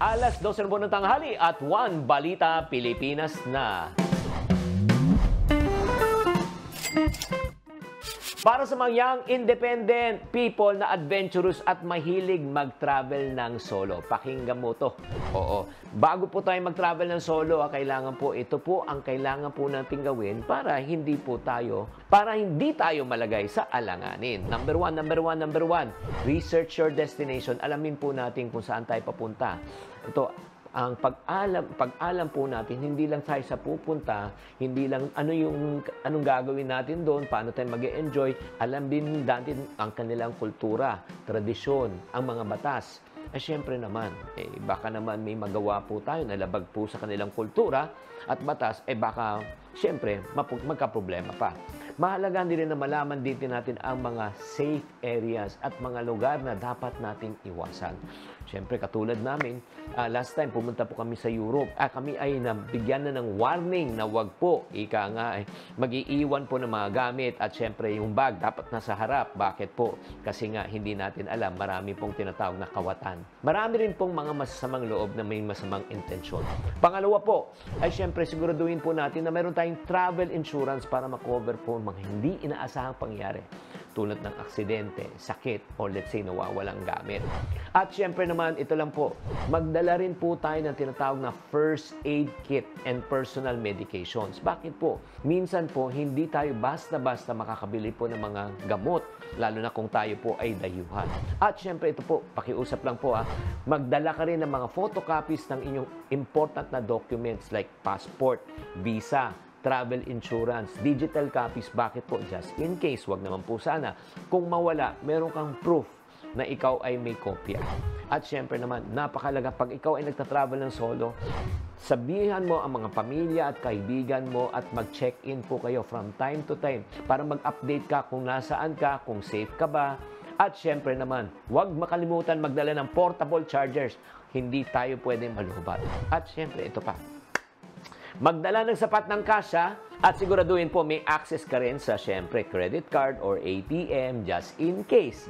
Alas 12 ng tanghali at 1 Balita Pilipinas na. Para sa mga young, independent people na adventurous at mahilig mag-travel ng solo. Pakinggan mo to. Oo. Bago po tayo mag-travel ng solo, kailangan po, ito po ang kailangan po natin gawin para hindi tayo malagay sa alanganin. Number one, research your destination. Alamin po natin kung saan tayo papunta. Ito, ang pag-alam po natin, hindi lang tayo sa pupunta, hindi lang anong gagawin natin doon, paano tayo mag-enjoy, alam din natin ang kanilang kultura, tradisyon, ang mga batas. Siyempre naman, baka naman may magawa po tayo na labag po sa kanilang kultura at batas, baka siyempre magka-problema pa. Mahalaga din rin na malaman din natin ang mga safe areas at mga lugar na dapat nating iwasan. Siyempre, katulad namin, last time pumunta po kami sa Europe. Kami ay nabigyan na ng warning na wag po, mag-iiwan po ng mga gamit at siyempre yung bag dapat nasa harap. Bakit po? Kasi nga hindi natin alam, marami pong tinatawag na kawatan. Marami rin pong mga masasamang loob na may masamang intensyon. Pangalawa po, ay siyempre siguraduhin po natin na meron tayong travel insurance para makover po mga hindi inaasahang pangyari. Tulad ng aksidente, sakit, o let's say nawawalang gamit. At syempre naman, ito lang po, magdala rin po tayo ng tinatawag na first aid kit and personal medications. Bakit po? Minsan po, hindi tayo basta-basta makakabili po ng mga gamot, lalo na kung tayo po ay dayuhan. At syempre, ito po, pakiusap lang po magdala ka rin ng mga photocopies ng inyong important na documents like passport, visa, travel insurance, digital copies. Bakit po? Just in case, wag naman po sana. Kung mawala, meron kang proof na ikaw ay may kopya. At syempre naman, napakalaga pag ikaw ay nagtatravel ng solo, sabihan mo ang mga pamilya at kaibigan mo at mag-check-in po kayo from time to time para mag-update ka kung nasaan ka, kung safe ka ba. At syempre naman, huwag makalimutan magdala ng portable chargers. Hindi tayo pwedeng malubat. At syempre, ito pa. Magdala ng sapat ng kasya at siguraduhin po may access ka rin sa syempre credit card or ATM just in case.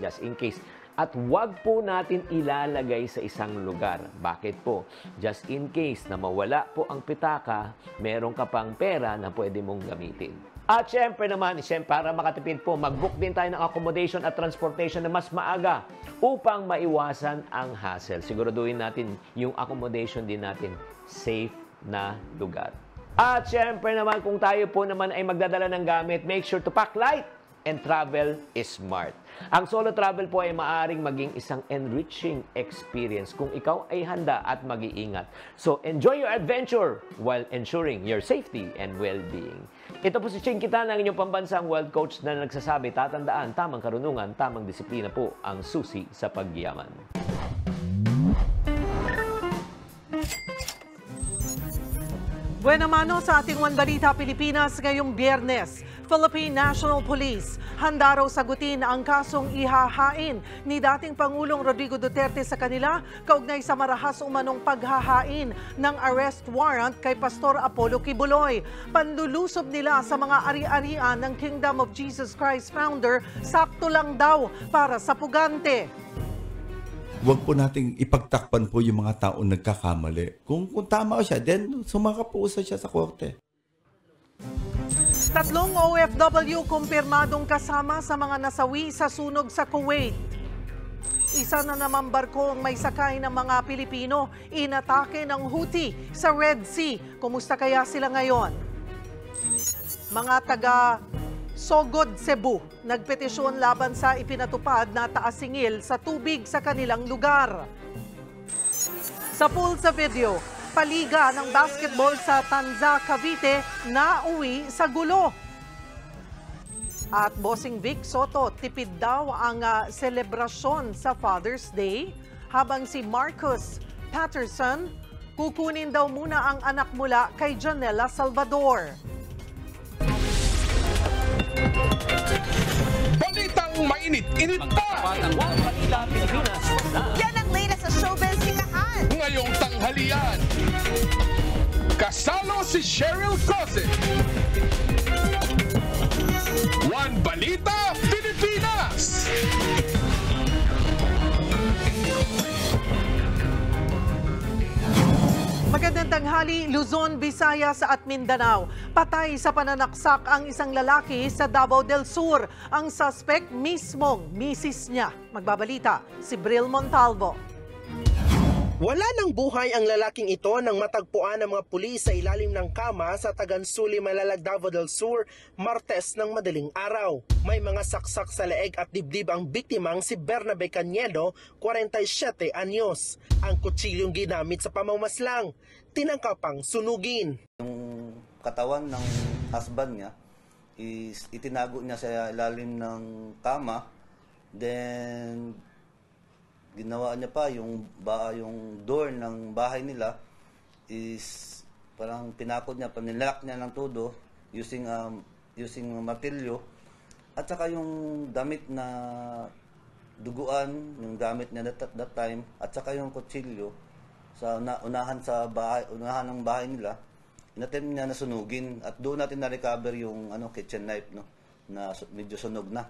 At wag po natin ilalagay sa isang lugar. Bakit po? Just in case na mawala po ang pitaka, meron ka pang pera na pwede mong gamitin. At syempre naman, para makatipid po, mag-book din tayo ng accommodation at transportation na mas maaga upang maiwasan ang hassle. Siguraduhin natin yung accommodation din natin safe na lugar. At syempre naman, kung tayo po naman ay magdadala ng gamit, make sure to pack light and travel is smart. Ang solo travel po ay maaaring maging isang enriching experience kung ikaw ay handa at mag-iingat. So, enjoy your adventure while ensuring your safety and well-being. Ito po si Ching Kitana, ang inyong pambansang world coach na nagsasabi, tatandaan, tamang karunungan, tamang disiplina po ang susi sa pagyaman. Buena mano sa ating One Balita Pilipinas ngayong Biyernes. Philippine National Police handa raw sagutin ang kasong ihahain ni dating Pangulong Rodrigo Duterte sa kanila kaugnay sa marahas umanong paghahain ng arrest warrant kay Pastor Apollo Kibuloy. Panlulusob nila sa mga ari-arian ng Kingdom of Jesus Christ founder, sakto lang daw para sa pugante. Huwag po nating ipagtakpan po yung mga taong nagkakamali. Kung tama siya, then sumakap po siya sa korte. 3 OFW kumpirmadong kasama sa mga nasawi sa sunog sa Kuwait. Isa na naman barko ang may sakay ng mga Pilipino inatake ng Houthi sa Red Sea. Kumusta kaya sila ngayon? Mga taga Sogod, Cebu, nagpetisyon laban sa ipinatupad na taas-singil sa tubig sa kanilang lugar. Sa pool sa video, paliga ng basketball sa Tanza, Cavite na uwi sa gulo. At Bossing Vic Soto, tipid daw ang selebrasyon sa Father's Day, habang si Marcus Patterson kukunin daw muna ang anak mula kay Janela Salvador. Balitang mainit-init pa! Yan ang latest sa showbiz hikahan. Ngayong tanghalian, kasalo si Cheryl Cose. One Balita Pilipinas! tanghali, Luzon, Visayas at Mindanao. Patay sa pananaksak ang isang lalaki sa Davao del Sur. Ang suspect mismong misis niya. Magbabalita si Bril Montalvo. Wala ng buhay ang lalaking ito nang matagpuan ng mga pulis sa ilalim ng kama sa Tagansuli, Malalag, Davao del Sur, Martes ng madaling araw. May mga saksak sa leeg at dibdib ang biktimang si Bernabe Cañedo, 47 anyos. Ang kutsilyong ginamit sa pamamaslang, tinangkapang sunugin. Yung katawan ng husband niya is itinago niya sa ilalim ng kama, then ginawa niya pa yung door ng bahay nila is parang pinakot niya, panilak niya ng todo using martilyo, at saka yung damit na duguan, yung gamit niya that time, at saka yung kutsilyo sa unahan ng bahay nila, inatim niya na sunugin, at doon natin na-recover yung kitchen knife na medyo sunog na.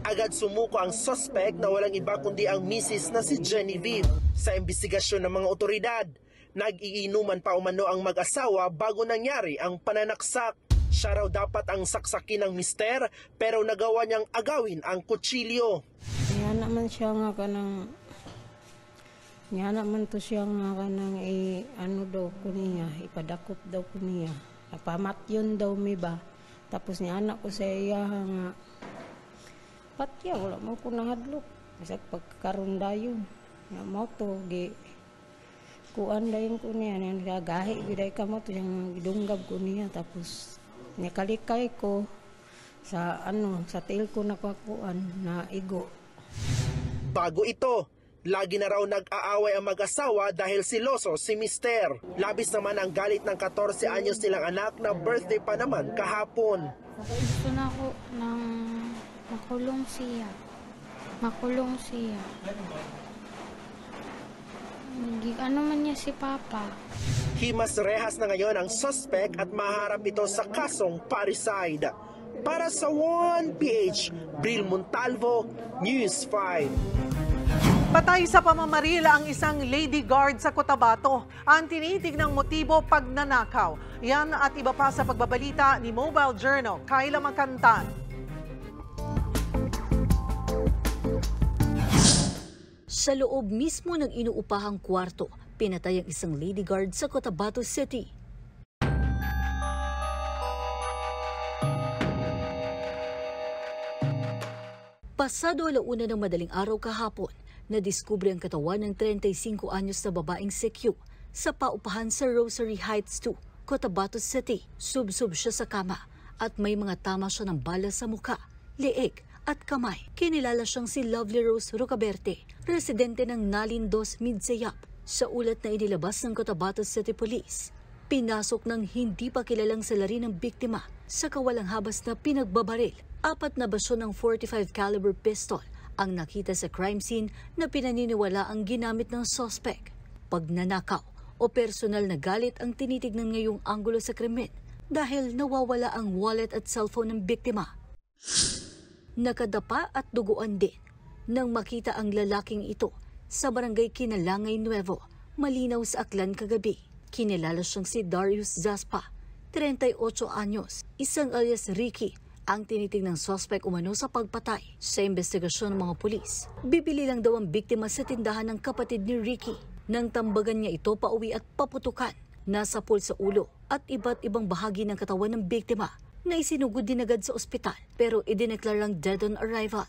Agad sumuko ang suspect na walang iba kundi ang misis na si Genevieve. Sa investigasyon ng mga otoridad, nag-iinuman pa umano ang mag-asawa bago nangyari ang pananaksak. Siya raw dapat ang saksakin ng mister, pero nagawa niyang agawin ang kutsilyo. Yan naman siya nga kanang daw ko niya, ipadakop daw ko niya. Napamatyon daw mi ba. Tapos niya anak ko sa iya nga patya, wala mo ko nahadlok. Bisag pagkakaroon dayon. Nga mo to, kuan dayon ko niya. Nagahi, biday ka mo to, yung gidunggab ko niya. Tapos, nikalikay ko sa tail ko nakakuan na igo. Bago ito, lagi na raw nag-aaway ang mag-asawa dahil siloso si mister. Labis naman ang galit ng 14 anyos nilang anak na birthday pa naman kahapon. Gusto na ako ng makulong siya. Ano man niya si Papa. Himas rehas na ngayon ang suspect at maharap ito sa kasong parricide. Para sa 1PH, Bril Montalvo, News 5. Patay sa pamamaril ang isang lady guard sa Cotabato. Ang tinitignang motibo, pagnanakaw. Yan at iba pa sa pagbabalita ni Mobile Journal, Kayla Makantan. Sa loob mismo ng inuupahang kwarto, pinatay ang isang lady guard sa Cotabato City. Pasado 1:00 ng madaling araw kahapon, nadiskubre ang katawan ng 35 anyos na babaeng CQ sa paupahan sa Rosary Heights 2, Cotabato City. Subsub siya sa kama at may mga tama siya ng bala sa muka, leeg at kamay. Kinilala siyang si Lovely Rose Rocaberte, residente ng Nalin 2, Midsayap. Sa ulat na inilabas ng Cotabato City Police, pinasok ng hindi pa kilalang salarin ng biktima sa kawalang habas na pinagbabaril. 4 na basyon ng .45 caliber pistol ang nakita sa crime scene na pinaniniwala ang ginamit ng suspect. Pagnanakaw o personal na galit ang tinitignan ngayong anggulo sa krimen dahil nawawala ang wallet at cellphone ng biktima. Nakadapa at duguan din nang makita ang lalaking ito sa barangay Kinalangay Nuevo, Malinaw sa Aklan kagabi. Kinilala siyang si Darius Zaspa, 38 anyos, isang alias Ricky, ang tinitingnang suspect umano sa pagpatay. Sa investigasyon ng mga pulis, bibili lang daw ang biktima sa tindahan ng kapatid ni Ricky. Nang tambagan niya ito pauwi at paputukan, nasapul sa ulo at iba't ibang bahagi ng katawan ng biktima na isinugod din agad sa ospital pero idineklarang dead on arrival.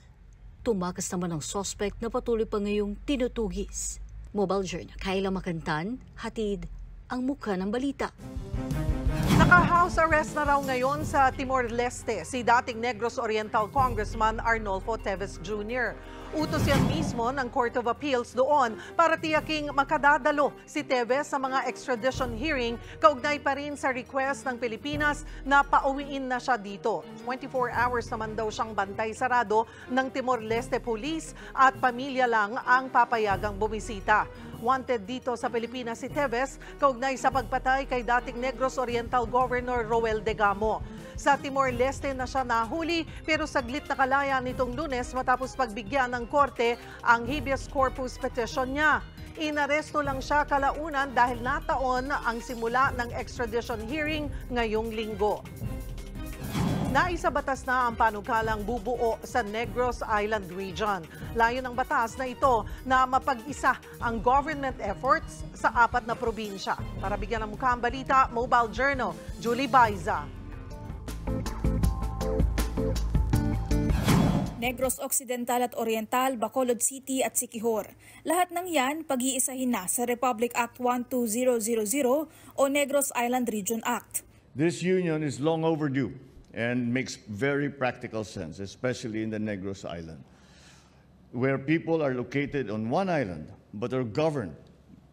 Tumakas naman ang suspect na patuloy pa ngayong tinutugis. Mobile Journal, Kayla Makantan, hatid ang mukha ng balita. Naka-house arrest na raw ngayon sa Timor-Leste si dating Negros Oriental Congressman Arnolfo Teves Jr. Utos yan mismo ng Court of Appeals doon para tiyaking makadadalo si Teves sa mga extradition hearing kaugnay pa rin sa request ng Pilipinas na pauwiin na siya dito. 24 hours naman daw siyang bantay sarado ng Timor-Leste Police at pamilya lang ang papayagang bumisita. Wanted dito sa Pilipinas si Teves kaugnay sa pagpatay kay dating Negros Oriental Governor Roel Degamo. Sa Timor-Leste na siya nahuli pero saglit na kalaya nitong Lunes matapos pagbigyan ng korte ang habeas corpus petition niya. Inaresto lang siya kalaunan dahil nataon ang simula ng extradition hearing ngayong linggo. Naisabatas na ang panukalang bubuo sa Negros Island region. Layo ng batas na ito na mapag-isa ang government efforts sa 4 na probinsya. Para bigyan ng mukha ang balita, Mobile Journal, Julie Baiza. Negros Occidental at Oriental, Bacolod City at Siquijor. Lahat ng yan pag-iisahin na sa Republic Act 12000 o Negros Island Region Act. This union is long overdue and makes very practical sense, especially in the Negros Island, where people are located on one island but are governed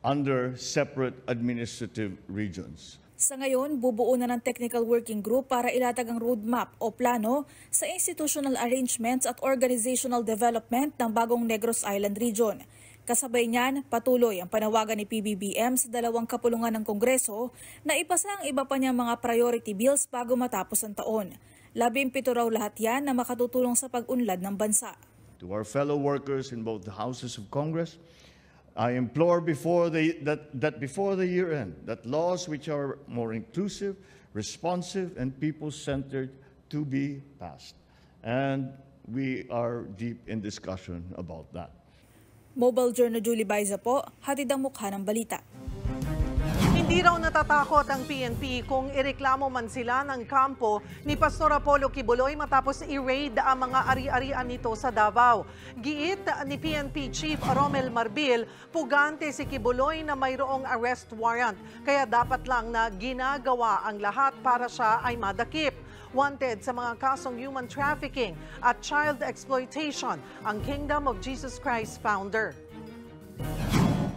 under separate administrative regions. Sa ngayon, bubuo na ng technical working group para ilatag ang roadmap o plano sa institutional arrangements at organizational development ng bagong Negros Island region. Kasabay niyan, patuloy ang panawagan ni PBBM sa 2 kapulungan ng Kongreso na ipasa ang iba pa niyang mga priority bills bago matapos ang taon. 17 raw lahat yan na makatutulong sa pag-unlad ng bansa. To our fellow workers in both the houses of Congress, I implore before the year end, that laws which are more inclusive, responsive, and people-centered to be passed. And we are deep in discussion about that. Mobile Journal Julie Baiza po, hatid ang mukha ng balita. Hindi raw natatakot ang PNP kung ireklamo man sila ng kampo ni Pastor Apollo Kibuloy matapos i-raid ang mga ari-arian nito sa Davao. Giit ni PNP Chief Romel Marbil, pugante si Kibuloy na mayroong arrest warrant, kaya dapat lang na ginagawa ang lahat para siya ay madakip. Wanted sa mga kasong human trafficking at child exploitation ang Kingdom of Jesus Christ founder.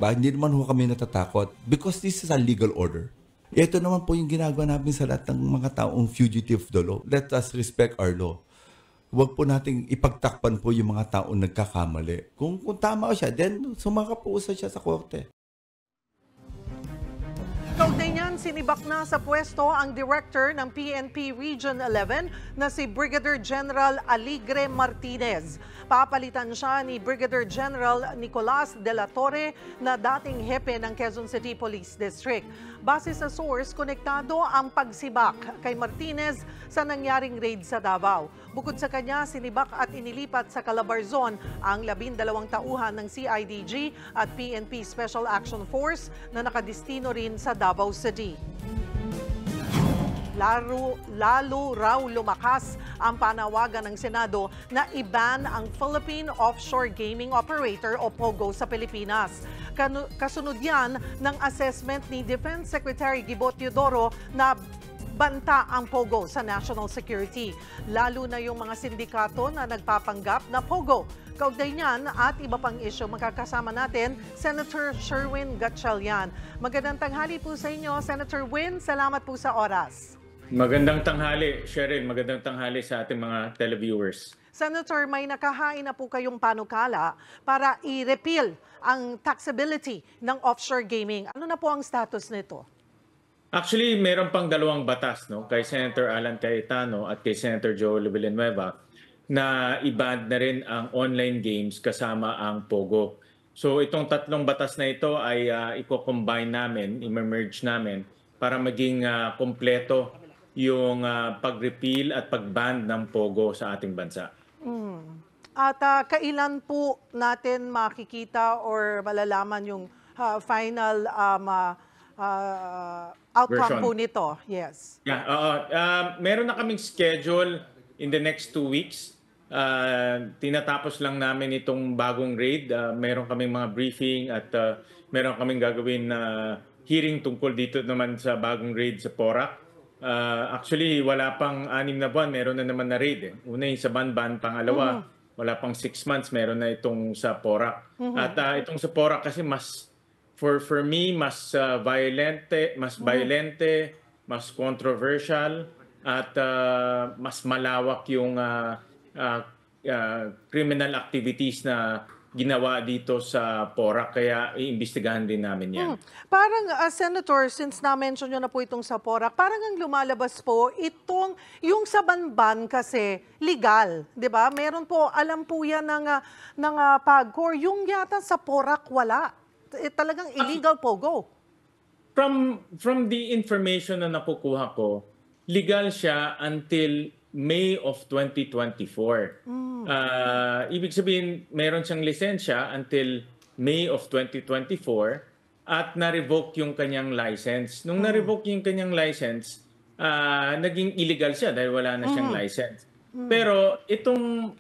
Hindi naman ho kami natatakot because this is a legal order. Ito naman po yung ginagawa namin sa lahat ng mga taong fugitive of the law. Let us respect our law. Huwag po nating ipagtakpan po yung mga taong nagkakamali. Kung tama siya, then sumakapusa siya sa korte. Kaugnay niyan, sinibak na sa pwesto ang director ng PNP Region 11 na si Brigadier General Aligre Martinez. Papalitan siya ni Brigadier General Nicolas de la Torre na dating hepe ng Quezon City Police District. Base sa source, konektado ang pagsibak kay Martinez sa nangyaring raid sa Davao. Bukod sa kanya, sinibak at inilipat sa Calabarzon ang 12 tauhan ng CIDG at PNP Special Action Force na nakadistino rin sa Davao City. Lalo raw lumakas ang panawagan ng Senado na i-ban ang Philippine Offshore Gaming Operator o POGO sa Pilipinas. Kasunod yan ng assessment ni Defense Secretary Gibo Teodoro na banta ang POGO sa national security. Lalo na yung mga sindikato na nagpapanggap na POGO. Kaugnay niyan at iba pang isyu, makakasama natin Senator Sherwin Gatchalian. Magandang tanghali po sa inyo, Senator Win. Salamat po sa oras. Magandang tanghali, Cheryl. Magandang tanghali sa ating mga televiewers. Senator, may nakahain na po kayong panukala para i-repeal ang taxability ng offshore gaming. Ano na po ang status nito? Actually, meron pang 2 batas, no, kay Senator Alan Cayetano at kay Senator Joel Villanueva na i-ban na rin ang online games kasama ang POGO. So itong 3 batas na ito ay i-combine namin, i-merge namin para maging kompleto yung pag-repeal at pag-ban ng POGO sa ating bansa. At kailan po natin makikita or malalaman yung final outcome po nito? Yes. Yeah, meron na kaming schedule in the next 2 weeks. Tinatapos lang namin itong bagong raid. Meron kaming mga briefing at meron kaming gagawin na hearing tungkol dito naman sa bagong raid sa Porac. Actually, wala pang 6 na buwan, meron na naman na raid. Una yung sa Banban, pangalawa, wala pang 6 months, meron na itong sa Porac. At itong sa Porac kasi mas, for me, mas violente, mas controversial, at mas malawak yung criminal activities na ginawa dito sa Porac, kaya iimbestigahan din namin yan. Parang, Senator, since na-mention nyo na po itong sa Porac, parang ang lumalabas po itong, yung sa Banban kasi legal, di ba? Meron po, alam po yan ng PAGCOR, yung yata sa Porac wala. talagang illegal pogo. From the information na nakukuha ko, legal siya until May of 2024. Ibig sabihin, meron siyang lisensya until May of 2024 at na-revoke yung kanyang license. Nung na-revoke yung kanyang license, naging illegal siya dahil wala na siyang license. Pero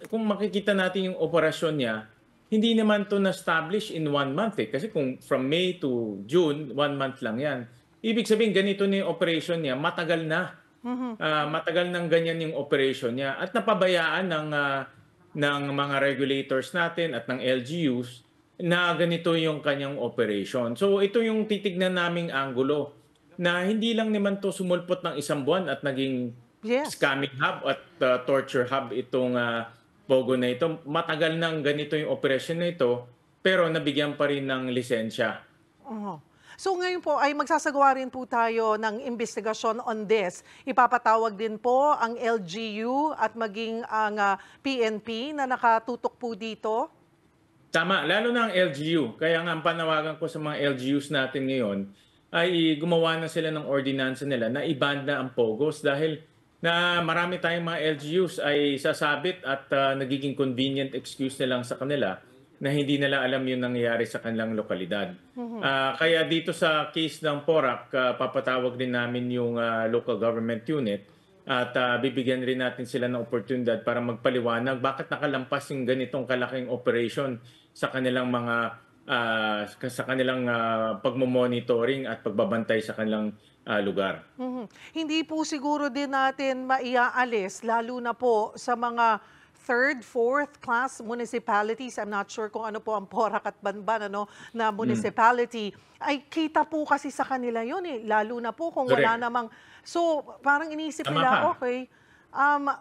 kung makikita natin yung operasyon niya, hindi naman to na-establish in 1 month Kasi kung from May to June, 1 month lang yan. Ibig sabihin, ganito na yung operation niya, matagal na. Matagal nang ganyan yung operation niya. At napabayaan ng mga regulators natin at ng LGUs na ganito yung kanyang operation. So ito yung titignan naming anggulo na hindi lang naman to sumulpot ng 1 buwan at naging scamming hub at torture hub itong Pogo na ito. Matagal nang ganito yung operasyon na ito, pero nabigyan pa rin ng lisensya. So ngayon po ay magsasagawa rin po tayo ng investigasyon on this. Ipapatawag din po ang LGU at maging ang PNP na nakatutok po dito? Tama, lalo na ang LGU. Kaya nga ang panawagan ko sa mga LGUs natin ngayon ay gumawa na sila ng ordinansa nila na i-ban na ang Pogos dahil na marami tayong mga LGUs ay sasabit at nagiging convenient excuse na lang sa kanila na hindi nila alam yung nangyayari sa kanilang lokalidad. Kaya dito sa case ng Porac, papatawag din namin yung local government unit at bibigyan rin natin sila ng oportunidad para magpaliwanag bakit nakalampas yung ganitong kalaking operation sa kanilang mga pagmo-monitoring at pagbabantay sa kanilang lugar. Hindi po siguro din natin maiaalis, lalo na po sa mga 3rd, 4th class municipalities. I'm not sure kung ano po ang Porac at Banban na municipality. Ay kita po kasi sa kanila yun lalo na po kung wala namang... So parang iniisip nila, okay,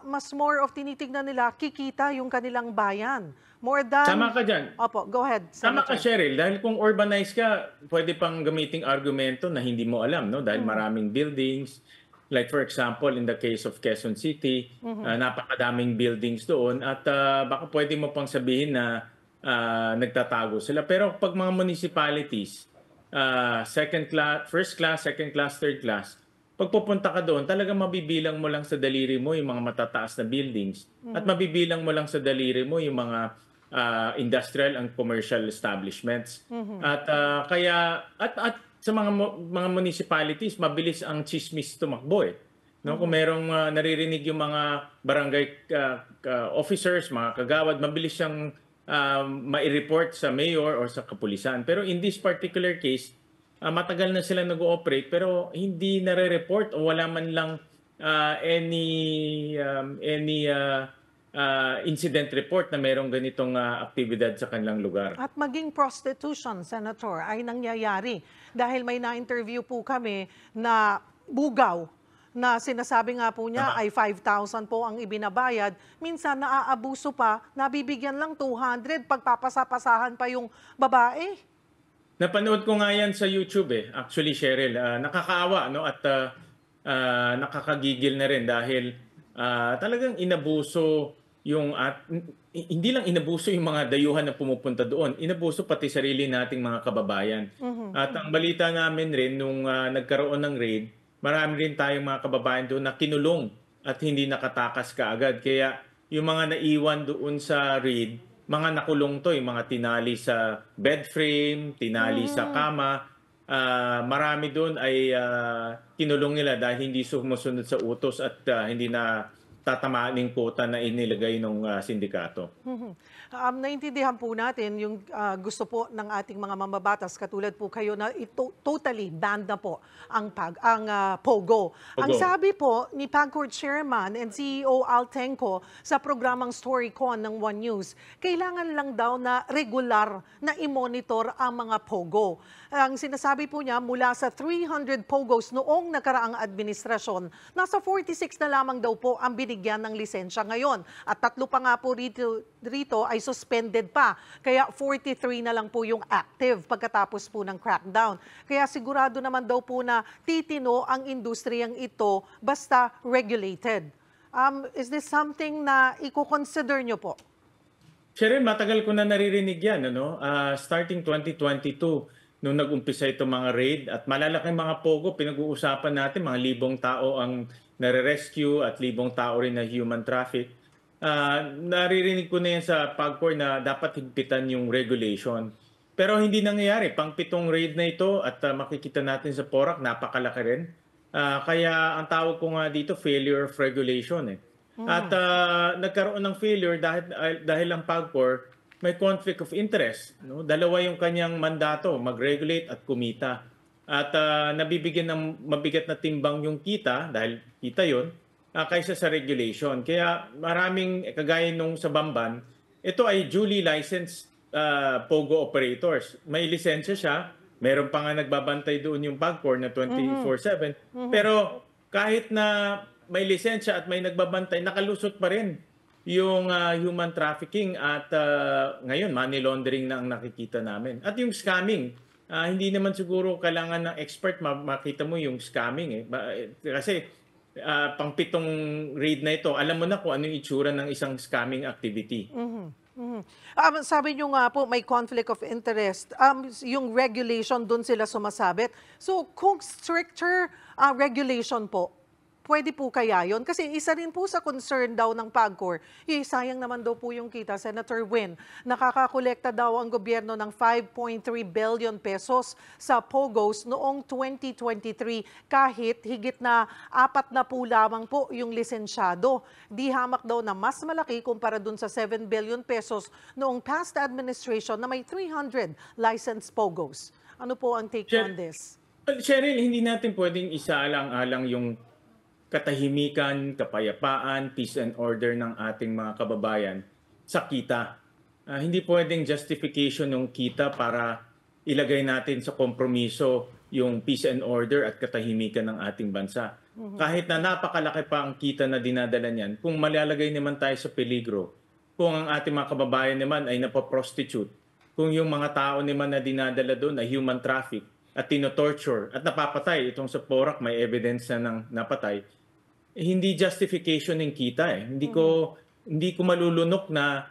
mas more of tinitignan nila, kikita yung kanilang bayan. More than... Sama ka dyan. Opo, go ahead. Sama ka, Cheryl. Dahil kung urbanized ka, pwede pang gamiting argumento na hindi mo alam, no? Dahil maraming buildings. Like for example, in the case of Quezon City, napakadaming buildings doon. At baka pwede mo pang sabihin na nagtatago sila. Pero pag mga municipalities, first class, second class, third class, pag pupunta ka doon, talagang mabibilang mo lang sa daliri mo yung mga matataas na buildings. At mabibilang mo lang sa daliri mo yung mga industrial and commercial establishments. At sa mga municipalities, mabilis ang chismis tumakbo No, kung merong naririnig yung mga barangay officers, mga kagawad, mabilis siyang mai-report sa mayor or sa kapulisan. Pero in this particular case, matagal na sila nag-ooperate pero hindi nare-report o wala man lang any incident report na merong ganitong aktibidad sa kanilang lugar. At maging prostitution, Senator, ay nangyayari. Dahil may na-interview po kami na bugaw na sinasabi nga po niya ay 5,000 po ang ibinabayad. Minsan naaabuso pa, nabibigyan lang 200, pagpapasapasahan pa yung babae. Napanood ko nga yan sa YouTube Actually, Cheryl, nakakaawa at nakakagigil na rin dahil talagang inabuso hindi lang inabuso yung mga dayuhan na pumupunta doon, inabuso pati sarili nating mga kababayan. At ang balita namin rin nung nagkaroon ng raid, marami rin tayong mga kababayan doon na kinulong at hindi nakatakas kaagad. Kaya yung mga naiwan doon sa raid, mga nakulong to, yung mga tinali sa bed frame, tinali sa kama, marami doon ay kinulong nila dahil hindi sumusunod sa utos at hindi na tatamaan yung quota na inilagay ng sindikato. Naintindihan po natin yung gusto po ng ating mga mambabatas, katulad po kayo na totally banned na po ang Pogo. Ang sabi po ni PAGCOR Chairman and CEO Al Tenco sa programang StoryCon ng One News, kailangan lang daw na regular na i-monitor ang mga Pogo. Ang sinasabi po niya, mula sa 300 Pogos noong nakaraang administrasyon, nasa 46 na lamang daw po ang binigyan ng lisensya ngayon. At 3 pa nga po rito ay suspended pa. Kaya 43 na lang po yung active pagkatapos po ng crackdown. Kaya sigurado naman daw po na titino ang industriyang ito basta regulated. Is this something na i-consider nyo po? Cheryl, matagal ko na naririnig yan. Starting 2022, nung nag-umpisa itong mga raid at malalaking mga pogo, pinag-uusapan natin, mga libong tao ang nare-rescue at libong tao rin na human traffic. Naririnig ko na yan sa PAGCOR na dapat higpitan yung regulation. Pero hindi nangyayari. Pang-pitong raid na ito at makikita natin sa PORAC, napakalaki rin. Kaya ang tawag ko nga dito, failure of regulation. At nagkaroon ng failure dahil ang PAGCOR may conflict of interest. No? Dalawa yung kanyang mandato, mag-regulate at kumita. At nabibigyan ng mabigat na timbang yung kita, dahil kita yun, kaysa sa regulation. Kaya maraming, kagaya nung sa Bamban, ito ay duly licensed POGO operators. May lisensya siya, meron pa nga nagbabantay doon yung PAGCOR na 24/7. Pero kahit na may lisensya at may nagbabantay, nakalusot pa rin yung human trafficking at ngayon money laundering na ang nakikita namin. At yung scamming, hindi naman siguro kailangan ng expert makita mo yung scamming kasi pang-pitong raid na ito, alam mo na kung ano yung itsura ng isang scamming activity. Sabi nyo nga po, may conflict of interest. Yung regulation, doon sila sumasabit. So, kung stricter regulation po, pwede po kaya yun? Kasi isa rin po sa concern daw ng PAGCOR, sayang naman daw po yung kita, Senator Win. Nakakakolekta daw ang gobyerno ng 5.3 billion pesos sa POGOs noong 2023 kahit higit na 4 na po lamang po yung lisensyado. Di hamak daw na mas malaki kumpara dun sa 7 billion pesos noong past administration na may 300 licensed POGOs. Ano po ang take on this? Cheryl, hindi natin pwedeng isaalang-alang yung katahimikan, kapayapaan, peace and order ng ating mga kababayan sa kita. Hindi pwedeng justification ng kita para ilagay natin sa kompromiso yung peace and order at katahimikan ng ating bansa. Kahit na napakalaki pa ang kita na dinadala niyan, kung malalagay naman tayo sa peligro, kung ang ating mga kababayan naman ay napaprostitute, kung yung mga tao naman na dinadala doon ay human traffic at tinotorture at napapatay, itong sa PORAC may evidence na ng napatay, hindi justification ng kita Hindi ko malulunok na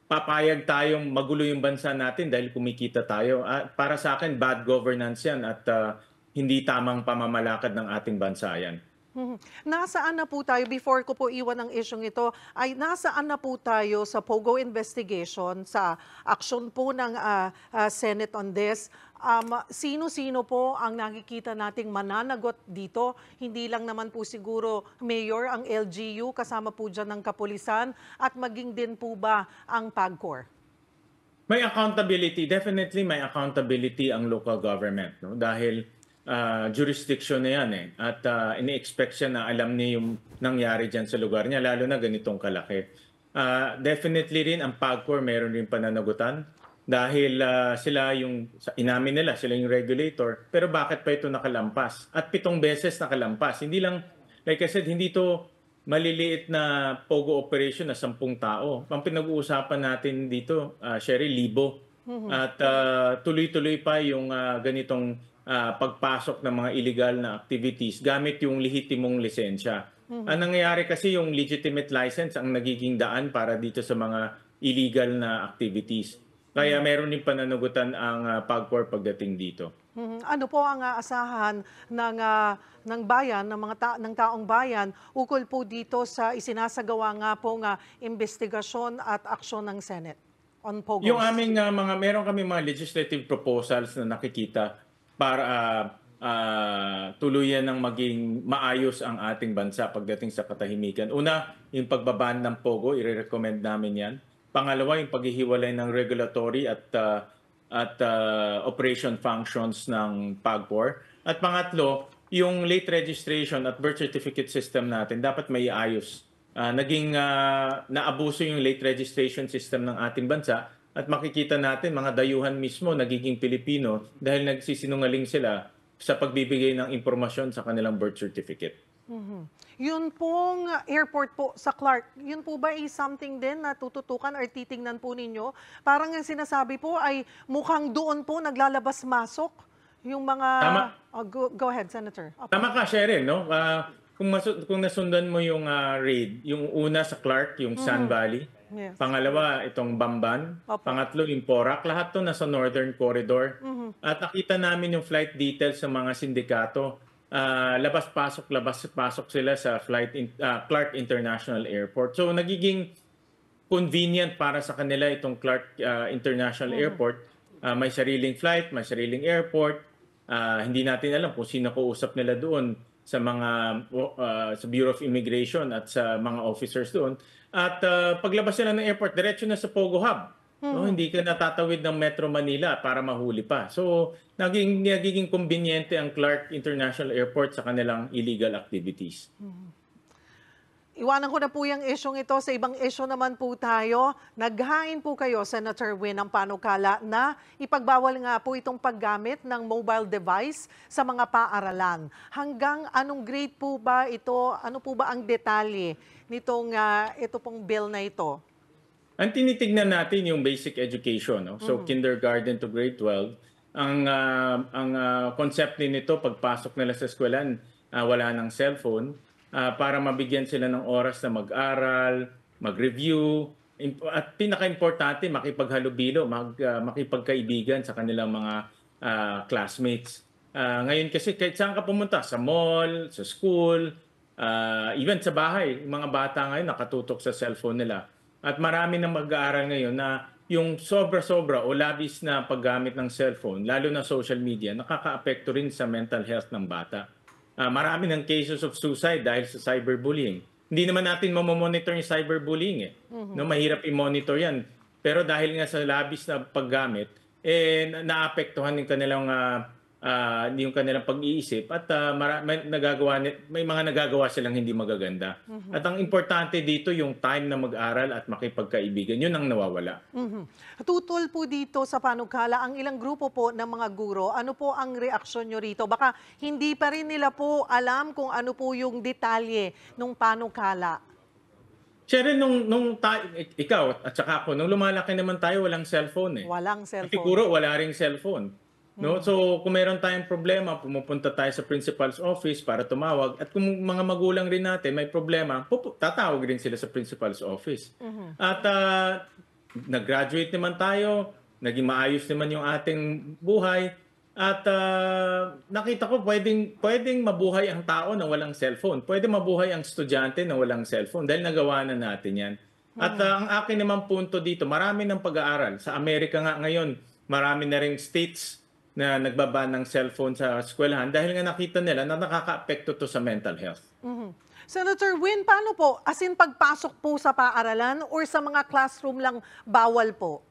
papayag tayong magulo yung bansa natin dahil kumikita tayo. Para sa akin, bad governance yan at hindi tamang pamamalakad ng ating bansa yan. Nasaan na po tayo, before ko po iwan ang isyong ito, ay nasaan na po tayo sa POGO investigation, sa aksyon po ng Senate on this? Sino-sino po ang nakikita nating mananagot dito? Hindi lang naman po siguro mayor ang LGU, kasama po dyan ng kapulisan, at maging din po ba ang PAGCOR? May accountability, definitely may accountability ang local government, no? Dahil jurisdiction na yan at ini-expect siya na alam niya yung nangyari dyan sa lugar niya, lalo na ganitong kalaki. Definitely rin ang PAGCOR meron rin pananagutan dahil sila yung, inamin nila, sila yung regulator, pero bakit pa ito nakalampas? At 7 beses nakalampas. Hindi lang, like I said, hindi to maliliit na POGO operation na 10 tao. Ang pinag-uusapan natin dito, Sherry, libo. At tuloy-tuloy pa yung ganitong pagpasok ng mga illegal na activities gamit yung lehitimong lisensya. Ang nangyayari kasi yung legitimate license ang nagiging daan para dito sa mga illegal na activities. Kaya meron din pananagutan ang PAGCOR pagdating dito. Ano po ang asahan ng bayan, ng taong bayan, ukol po dito sa isinasagawa nga pong investigasyon at aksyon ng Senate on POGOs? Yung aming meron kami mga legislative proposals na nakikita para tuluyan ng maging maayos ang ating bansa pagdating sa katahimikan. Una, yung pagbaban ng POGO, i-recommend namin yan. Pangalawa, yung paghihiwalay ng regulatory at operation functions ng PAGCOR. At pangatlo, yung late registration at birth certificate system natin dapat may ayos. Naging naabuso yung late registration system ng ating bansa. At makikita natin, mga dayuhan mismo nagiging Pilipino dahil nagsisinungaling sila sa pagbibigay ng impormasyon sa kanilang birth certificate. Yun pong airport po sa Clark, yun po ba ay something din na tututukan or titingnan po ninyo? Parang ang sinasabi po ay mukhang doon po naglalabas-masok yung mga... Tama. Go ahead, Senator. Tama ka, Sheryl, no? Kung nasundan mo yung raid, yung una sa Clark, yung Sun Valley, Yes. Pangalawa, itong Bamban. Opo. Pangatlo, yung Porac. Lahat to nasa Northern Corridor. Mhm. At nakita namin yung flight details ng mga sindikato. Labas-pasok sila sa Clark International Airport. So nagiging convenient para sa kanila itong Clark International Airport. May sariling flight, may sariling airport. Hindi natin alam kung sino kausap nila doon sa sa Bureau of Immigration at sa mga officers doon. At paglabas nila ng airport, diretso na sa Pogo Hub. No, hindi ka natatawid ng Metro Manila para mahuli pa. So, nagiging conveniente ang Clark International Airport sa kanilang illegal activities. Iwanan ko na po yung isyong ito. Sa ibang isyu naman po tayo. Naghain po kayo, Senator Win, ng panukala na ipagbawal nga po itong paggamit ng mobile device sa mga paaralan. Hanggang anong grade po ba ito? Ano po ba ang detalye nitong ito pong bill na ito? Ang tinitignan natin yung basic education. No? So, kindergarten to grade 12. Ang concept nito, pagpasok nila sa eskwelahan, wala ng cellphone. Para mabigyan sila ng oras na mag-aral, mag-review, at pinaka-importante, makipaghalubilo, makipagkaibigan sa kanilang mga classmates. Ngayon kasi kahit saan ka pumunta, sa mall, sa school, even sa bahay, mga bata ngayon nakatutok sa cellphone nila. At marami nang mag-aaral ngayon na yung sobra-sobra o labis na paggamit ng cellphone, lalo na social media, nakaka-apekto rin sa mental health ng bata. Marami ng cases of suicide dahil sa cyberbullying. Hindi naman natin mamomonitor yung cyberbullying. No, mahirap i-monitor yan. Pero dahil nga sa labis na paggamit, naapektuhan yung kanilang pag-iisip at may mga nagagawa silang hindi magaganda. At ang importante dito yung time na mag-aral at makipagkaibigan. Yun ang nawawala. Tutol po dito sa panukala, ang ilang grupo po ng mga guro, ano po ang reaksyon nyo rito? Baka hindi pa rin nila po alam kung ano po yung detalye ng panukala. Siyempre, ikaw at saka ako, nung lumalaki naman tayo, walang cellphone. Walang cellphone. Siguro wala ring cellphone. No? So kung meron tayong problema, pumupunta tayo sa principal's office para tumawag. At kung mga magulang rin natin may problema, tatawag rin sila sa principal's office. At nag-graduate naman tayo, naging maayos naman yung ating buhay. At nakita ko pwedeng mabuhay ang tao na walang cellphone. Pwede mabuhay ang estudyante na walang cellphone dahil nagawa na natin yan. At ang akin naman punto dito, marami ng pag-aaral. Sa Amerika nga ngayon, marami na ring states na nagbaban ng cellphone sa eskwelahan dahil nga nakita nila na nakaka-apekto to sa mental health. Senator Win, paano po? As in pagpasok po sa paaralan or sa mga classroom lang bawal po?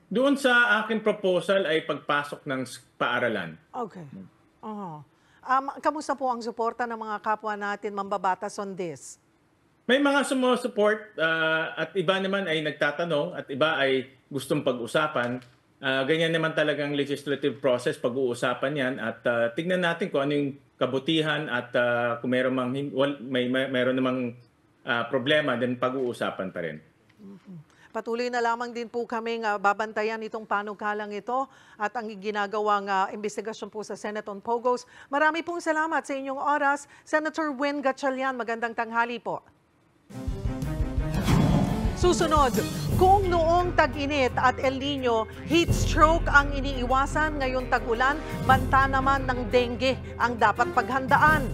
Doon sa aking proposal ay pagpasok ng paaralan. Okay. Kamusta po ang suporta ng mga kapwa natin mambabatas on this? May mga sumusupport at iba naman ay nagtatanong at iba ay gustong pag-usapan. Ganyan naman talagang legislative process, pag-uusapan yan at tignan natin kung ano yung kabutihan at kung meron namang problema, then pag-uusapan pa rin. Patuloy na lamang din po kaming babantayan itong panukalang ito at ang ginagawang investigasyon po sa Senate on Pogos. Marami pong salamat sa inyong oras. Senator Win Gatchalian, magandang tanghali po. Susunod, kung noong tag-init at El Nino, heat stroke ang iniiwasan, ngayon tag-ulan, banta naman ng dengue ang dapat paghandaan.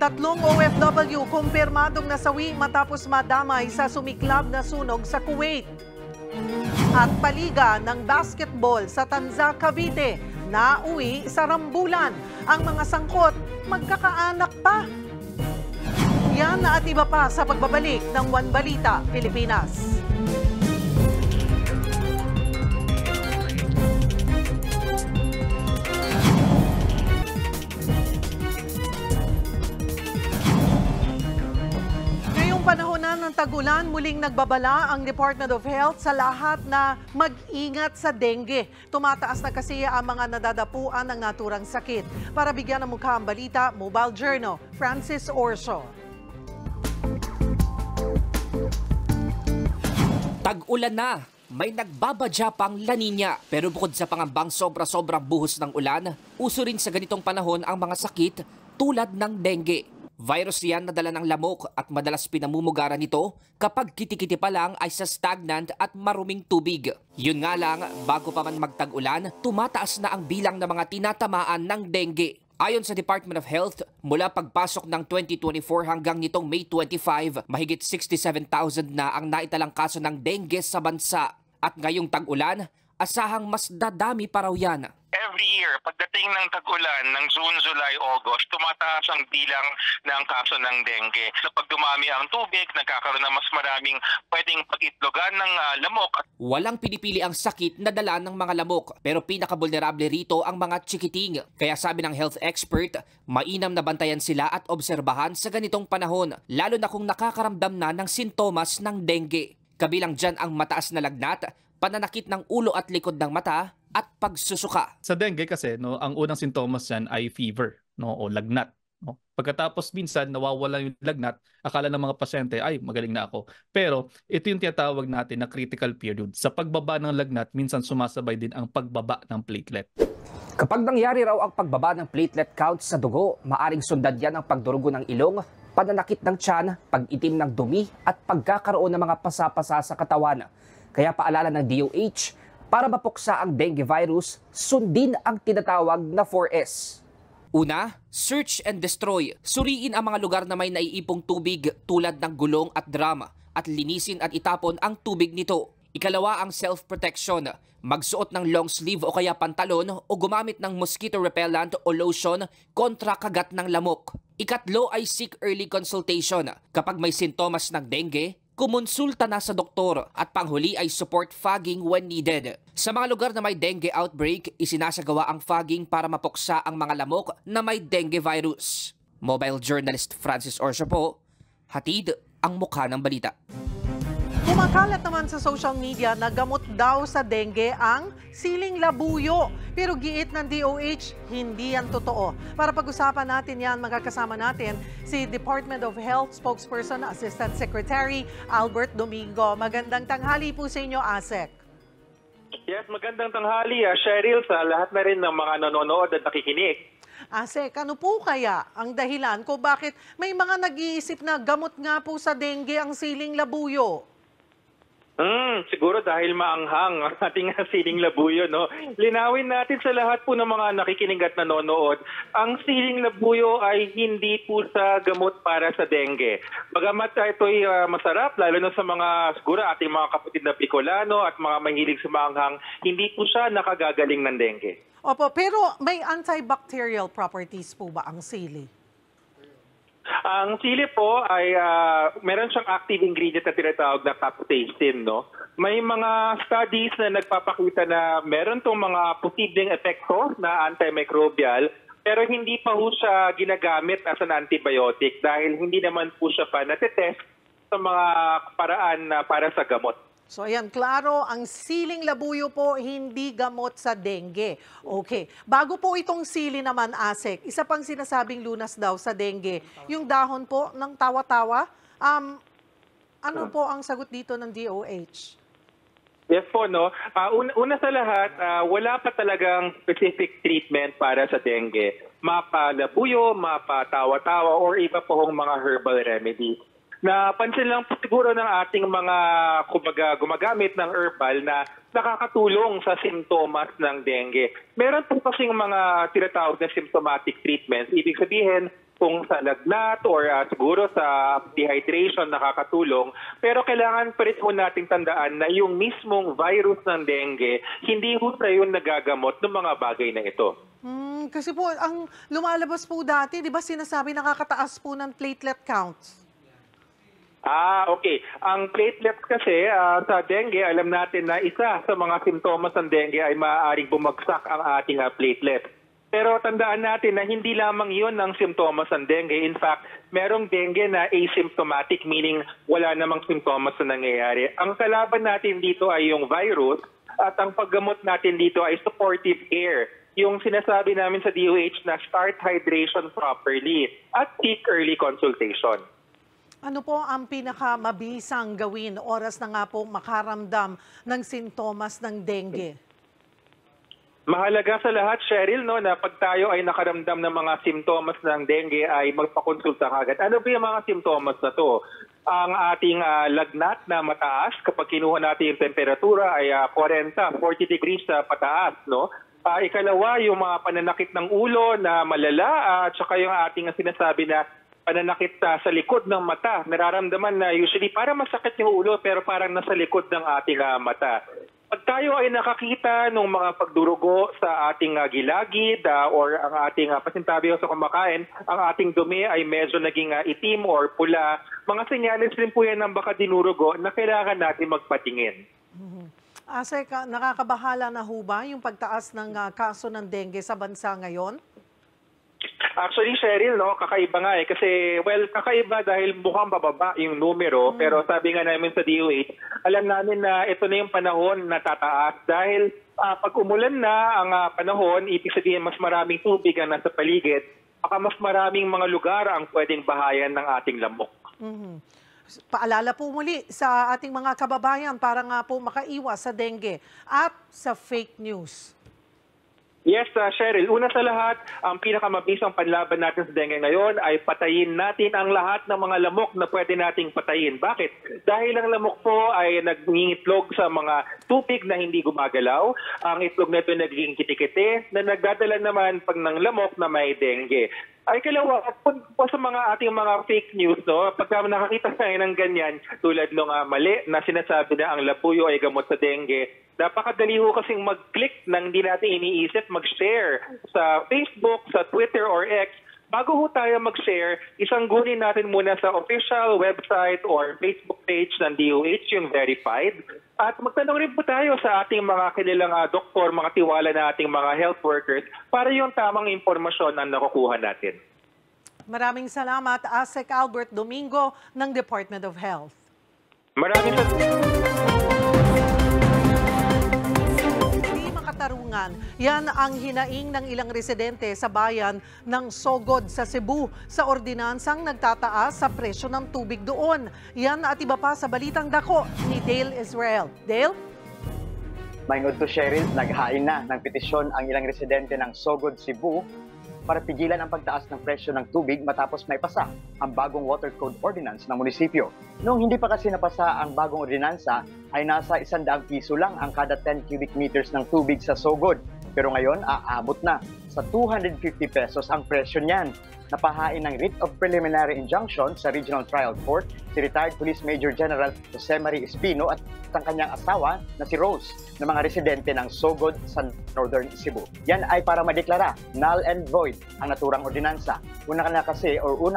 3 OFW kumpirmadong nasawi matapos madamay sa sumiklab na sunog sa Kuwait. At paliga ng basketball sa Tanza, Cavite, nauwi sa Rambulan. Ang mga sangkot, magkakaanak pa. Yan at iba pa sa pagbabalik ng One Balita, Pilipinas. Ngayong panahon na ng tag-ulan, muling nagbabala ang Department of Health sa lahat na mag-ingat sa dengue. Tumataas na kasi ang mga nadadapuan ng naturang sakit. Para bigyan ng mukha ang balita, Mobile Journal, Francis Orso. Tag-ulan na, may nagbabadya pang La Nina. Pero bukod sa pangambang sobra-sobrang buhos ng ulan, uso rin sa ganitong panahon ang mga sakit tulad ng dengue. Virus yan na dala ng lamok at madalas pinamumugaran nito kapag kitikiti pa lang ay sa stagnant at maruming tubig. Yun nga lang, bago pa man magtag-ulan, tumataas na ang bilang ng mga tinatamaan ng dengue. Ayon sa Department of Health, mula pagpasok ng 2024 hanggang nitong May 25, mahigit 67,000 na ang naitalang kaso ng dengue sa bansa. At ngayong tag-ulan, asahang mas dadami pa raw yan. Every year, pagdating ng tag-ulan ng June, July, August, tumataas ang bilang ng kaso ng dengue. Kapag dumami ang tubig, nagkakaroon ng mas maraming pwedeng pag-itlogan ng lamok. Walang pinipili ang sakit na dala ng mga lamok, pero pinaka-vulnerable rito ang mga chikiting. Kaya sabi ng health expert, mainam na bantayan sila at obserbahan sa ganitong panahon, lalo na kung nakakaramdam na ng sintomas ng dengue. Kabilang dyan ang mataas na lagnat, pananakit ng ulo at likod ng mata, at pagsusuka. Sa dengue kasi, no, ang unang sintomas yan ay fever, no, o lagnat. No? Pagkatapos minsan nawawala yung lagnat, akala ng mga pasyente, ay magaling na ako. Pero ito yung tinatawag natin na critical period. Sa pagbaba ng lagnat, minsan sumasabay din ang pagbaba ng platelet. Kapag nangyari raw ang pagbaba ng platelet count sa dugo, maaring sundan yan ang pagdurugo ng ilong, pananakit ng tiyan, pag-itim ng dumi, at pagkakaroon ng mga pasapasa sa katawan. Kaya paalala ng DOH, para mapuksa ang dengue virus, sundin ang tinatawag na 4S. Una, search and destroy. Suriin ang mga lugar na may naiipong tubig tulad ng gulong at drum at linisin at itapon ang tubig nito. Ikalawa ang self-protection. Magsuot ng long sleeve o kaya pantalon o gumamit ng mosquito repellent o lotion kontra kagat ng lamok. Ikatlo ay seek early consultation. Kapag may sintomas ng dengue, kumonsulta na sa doktor at panghuli ay support fogging when needed. Sa mga lugar na may dengue outbreak, isinasagawa ang fogging para mapuksa ang mga lamok na may dengue virus. Mobile journalist Francis Orsia po, hatid ang mukha ng balita. Kumakalat naman sa social media na gamot daw sa dengue ang siling labuyo. Pero giit ng DOH, hindi yan totoo. Para pag-usapan natin yan, magkakasama natin si Department of Health Spokesperson Assistant Secretary Albert Domingo. Magandang tanghali po sa inyo, ASEC. Yes, magandang tanghali, Cheryl, sa lahat na rin ng mga nanonood at nakikinig. ASEC, ano po kaya ang dahilan kung bakit may mga nag-iisip na gamot nga po sa dengue ang siling labuyo? Siguro dahil maanghang ang ating siling labuyo, no? Linawin natin sa lahat po ng mga nakikinig at nanonood, ang siling labuyo ay hindi po sa gamot para sa dengue. Bagamat ito'y masarap, lalo na sa mga, siguro ating mga kapatid na Bicolano at mga mahilig sa maanghang, hindi po siya nakagagaling ng dengue. Opo, pero may antibacterial properties po ba ang sili? Ang sili po ay meron siyang active ingredient na tinatawag na capsaicin, no? May mga studies na nagpapakita na meron tong mga posibleng epekto na antimicrobial, pero hindi pa po siya ginagamit as an antibiotic dahil hindi naman po siya pa natetest sa mga paraan para sa gamot. So ayan, klaro, ang siling labuyo po hindi gamot sa dengue. Okay. Bago po itong sili naman, ASEC, isa pang sinasabing lunas daw sa dengue, yung dahon po ng tawa-tawa. Ano po ang sagot dito ng DOH? Yes po, no. Una sa lahat, wala pa talagang specific treatment para sa dengue. Mapa labuyo, mapa tawa-tawa, or iba po hong mga herbal remedy. Napansin lang po siguro ng ating mga gumagamit ng herbal na nakakatulong sa simptomas ng dengue. Meron po kasing mga tinatawag na symptomatic treatments. Ibig sabihin, kung sa lagnat or siguro sa dehydration nakakatulong. Pero kailangan pa rin po nating tandaan na yung mismong virus ng dengue, hindi po sa yun nagagamot ng mga bagay na ito. Kasi po, ang lumalabas po dati, di ba sinasabi nakakataas po ng platelet counts? Okay. Ang platelets kasi sa dengue, alam natin na isa sa mga simptomas ng dengue ay maaaring bumagsak ang ating platelet. Pero tandaan natin na hindi lamang iyon ang simptomas ng dengue. In fact, merong dengue na asymptomatic, meaning wala namang simptomas na nangyayari. Ang kalaban natin dito ay yung virus at ang paggamot natin dito ay supportive care. Yung sinasabi namin sa DOH na start hydration properly at seek early consultation. Ano po ang pinakamabisang gawin oras na nga po makaramdam ng sintomas ng dengue? Mahalaga sa lahat, Cheryl, no, na pag tayo ay nakaramdam ng mga simptomas ng dengue ay magpakonsulta kagad. Ano ba yung mga simptomas na to? Ang ating lagnat na mataas, kapag kinuha natin yung temperatura ay 40 degrees pataas, no? Ikalawa, yung mga pananakit ng ulo na malala, at saka yung ating sinasabi na pananakit sa likod ng mata. Nararamdaman na usually para masakit yung ulo pero parang nasa likod ng ating mata. Pag tayo ay nakakita ng mga pagdurugo sa ating gilagid or ang ating pasintabi sa kumakain, ang ating dumi ay medyo naging itim or pula, mga senyales rin po yan ng baka dinurugo na kailangan natin magpatingin. Asek, nakakabahala na ho ba yung pagtaas ng kaso ng dengue sa bansa ngayon? Actually, Cheryl, no, kakaiba nga kasi, kakaiba dahil mukhang bababa yung numero, pero sabi nga namin sa DOH, alam namin na ito na yung panahon na tataas dahil pag umulan na ang panahon, ibig sabihin mas maraming tubig ang nasa paligid, baka mas maraming mga lugar ang pwedeng bahayan ng ating lamok. Paalala po muli sa ating mga kababayan para nga po makaiwas sa dengue at sa fake news. Yes, Cheryl. Una sa lahat, ang pinakamabisang panlaban natin sa dengue ngayon ay patayin natin ang lahat ng mga lamok na pwede nating patayin. Bakit? Dahil ang lamok po ay nag-iitlog sa mga tubig na hindi gumagalaw. Ang itlog na ito nagiging kitikite na nagdadala naman pag ng lamok na may dengue. Ay kalawa, po sa mga ating mga fake news, no, pagka nakakita tayo ng ganyan, tulad ng mali na sinasabi na ang labuyo ay gamot sa dengue, napakadali ho kasing mag-click nang hindi natin iniisip, mag-share sa Facebook, sa Twitter or X. Bago ho tayo mag-share, isanggunin natin muna sa official website or Facebook page ng DOH, yung verified. At magtanong rin po tayo sa ating mga kanilang doktor, mga tiwala na ating mga health workers para yung tamang impormasyon ang nakukuha natin. Maraming salamat, Asek Albert Domingo ng Department of Health. Maraming Katarungan. Yan ang hinaing ng ilang residente sa bayan ng Sogod sa Cebu sa ordinansang nagtataas sa presyo ng tubig doon. Yan at iba pa sa Balitang Dako ni Dale Israel. Dale? Maingod to Cheryl, naghain na ng petisyon ang ilang residente ng Sogod, Cebu para pigilan ang pagtaas ng presyo ng tubig matapos may pasa ang bagong water code ordinance ng munisipyo. Noong hindi pa kasi napasa ang bagong ordinansa, ay nasa 100 piso lang ang kada 10 cubic meters ng tubig sa Sogod. Pero ngayon, aabot na sa 250 pesos ang presyo niyan. Napahain ng writ of preliminary injunction sa Regional Trial Court si retired Police Major General Jose Marie Espino at ang kanyang asawa na si Rose na mga residente ng Sogod sa Northern Cebu. Yan ay para madeklara null and void ang naturang ordinansa. Una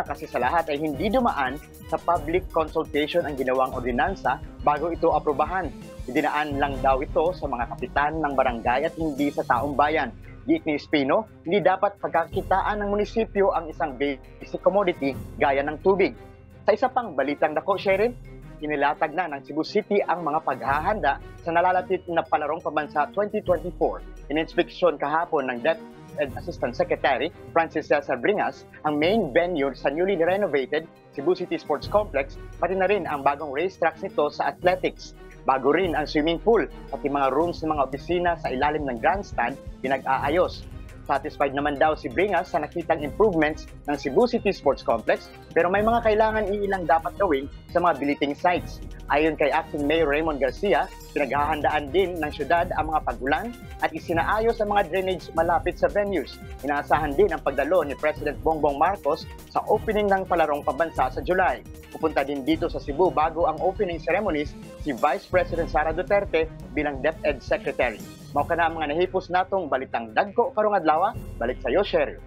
kasi sa lahat ay hindi dumaan sa public consultation ang ginawang ordinansa bago ito aprobahan. Idinaan lang daw ito sa mga kapitan ng barangay at hindi sa taong bayan. Giit ni Espino, hindi dapat pagkakitaan ng munisipyo ang isang basic commodity gaya ng tubig. Sa isa pang Balitang Dako, Cheryl, inilatag na ng Cebu City ang mga paghahanda sa nalalapit na Palarong Pambansa 2024. Ininspeksyon kahapon ng DepEd Assistant Secretary Francis Cesar Bringas ang main venue sa newly renovated Cebu City Sports Complex, pati na rin ang bagong racetracks nito sa athletics. Bago rin ang swimming pool at yung mga rooms ng mga opisina sa ilalim ng grandstand pinag-aayos. Satisfied naman daw si Bringas sa nakitang improvements ng Cebu City Sports Complex pero may mga kailangan iilang dapat gawin sa mga billeting sites. Ayon kay Acting Mayor Raymond Garcia, pinaghahandaan din ng syudad ang mga pagulan at isinaayos ang mga drainage malapit sa venues. Inaasahan din ang pagdalo ni President Bongbong Marcos sa opening ng Palarong Pambansa sa July. Pupunta din dito sa Cebu bago ang opening ceremonies si Vice President Sara Duterte bilang DepEd Secretary. Mao kana mga nahipos natong Balitang Dagko karong adlaw. Balik sa iyo, Cheryl.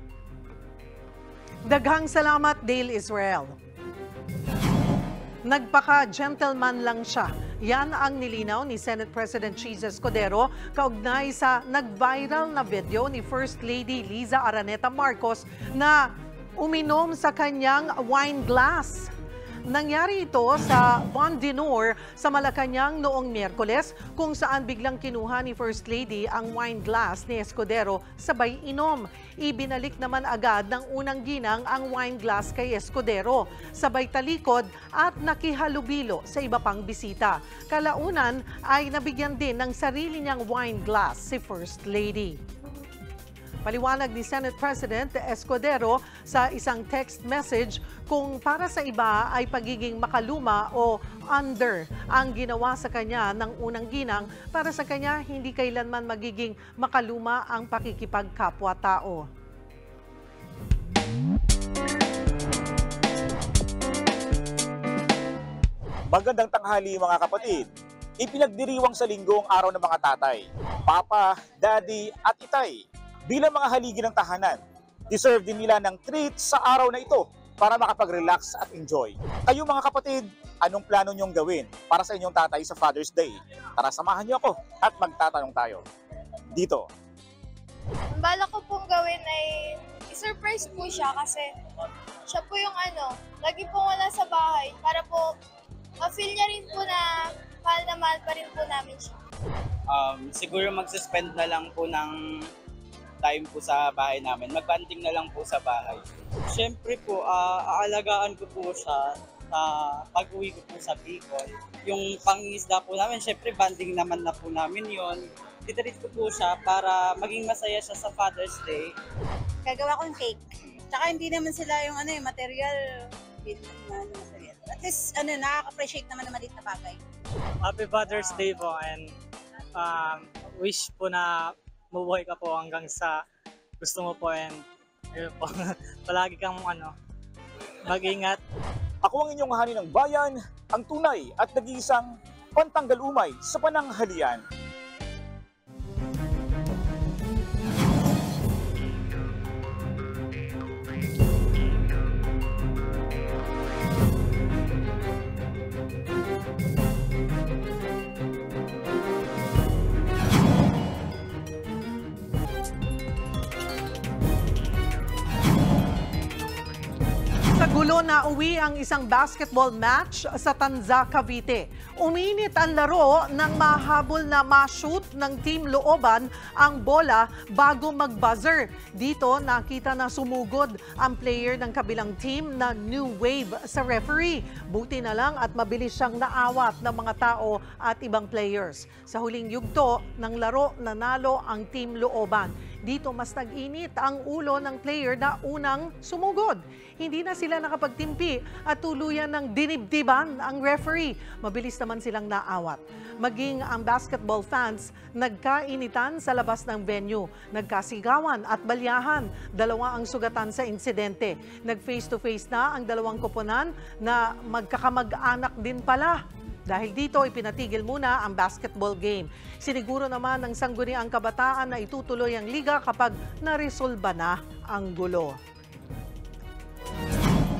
Daghang salamat, Dale Israel. Nagpaka-gentleman lang siya. Yan ang nilinaw ni Senate President Cheese Escudero kaugnay sa nag-viral na video ni First Lady Liza Araneta Marcos na uminom sa kanyang wine glass. Nangyari ito sa Bondinor sa Malacanang noong Miyerkules kung saan biglang kinuha ni First Lady ang wine glass ni Escudero sabay inom. Ibinalik naman agad ng unang ginang ang wine glass kay Escudero, sabay talikod at nakihalubilo sa iba pang bisita. Kalaunan ay nabigyan din ng sarili niyang wine glass si First Lady. Paliwanag ni Senate President Escudero sa isang text message kung para sa iba ay pagiging makaluma o under ang ginawa sa kanya ng unang ginang, para sa kanya hindi kailanman magiging makaluma ang pakikipagkapwa-tao. Magandang tanghali mga kapatid. Ipinagdiriwang sa linggo ang araw ng mga tatay, papa, daddy at itay. Bilang mga haligi ng tahanan, deserve din nila ng treat sa araw na ito para makapag-relax at enjoy. Kayo mga kapatid, anong plano nyong gawin para sa inyong tatay sa Father's Day? Tara, samahan niyo ako at magtatanong tayo. Dito. Ang bala ko pong gawin ay i-surprise po siya kasi siya po yung lagi po wala sa bahay para po ma-feel niya rin po na mahal pa rin po namin siya. Siguro mag-suspend na lang po ng time po sa bahay namin. Mag-banding na lang po sa bahay. Siyempre po, aalagaan ko po siya sa pag-uwi ko po sa Bicol. Yung pangingisda po namin, siyempre banding naman na po namin yon. Titreat ko po siya para maging masaya siya sa Father's Day. Gagawa kong cake. Tsaka hindi naman sila yung material. Material. At least nakaka-appreciate naman na maliit na bagay. Happy Father's Day po and wish po na mabuhay ka po hanggang sa gusto mo po and po, palagi kang mag-ingat. Ako ang inyong hani ng bayan, ang tunay at nag-iisang pantanggal umay sa pananghalian. Gulo na uwi ang isang basketball match sa Tanza, Cavite. Uminit ang laro nang mahabol na ma-shoot ng Team Looban ang bola bago mag-buzzer. Dito nakita na sumugod ang player ng kabilang team na New Wave sa referee. Buti na lang at mabilis siyang naawat ng mga tao at ibang players. Sa huling yugto ng laro, nanalo ang Team Looban. Dito mas nag-init ang ulo ng player na unang sumugod. Hindi na sila nakapagtimpi at tuluyan ng dinibdiban ang referee. Mabilis naman silang naawat. Maging ang basketball fans nagkainitan sa labas ng venue. Nagkasigawan at balyahan. Dalawa ang sugatan sa insidente. Nag-face-to-face na ang dalawang koponan na magkakamag-anak din pala. Dahil dito, ipinatigil muna ang basketball game. Siniguro naman ng sangguniang kabataan na itutuloy ang liga kapag naresolba na ang gulo.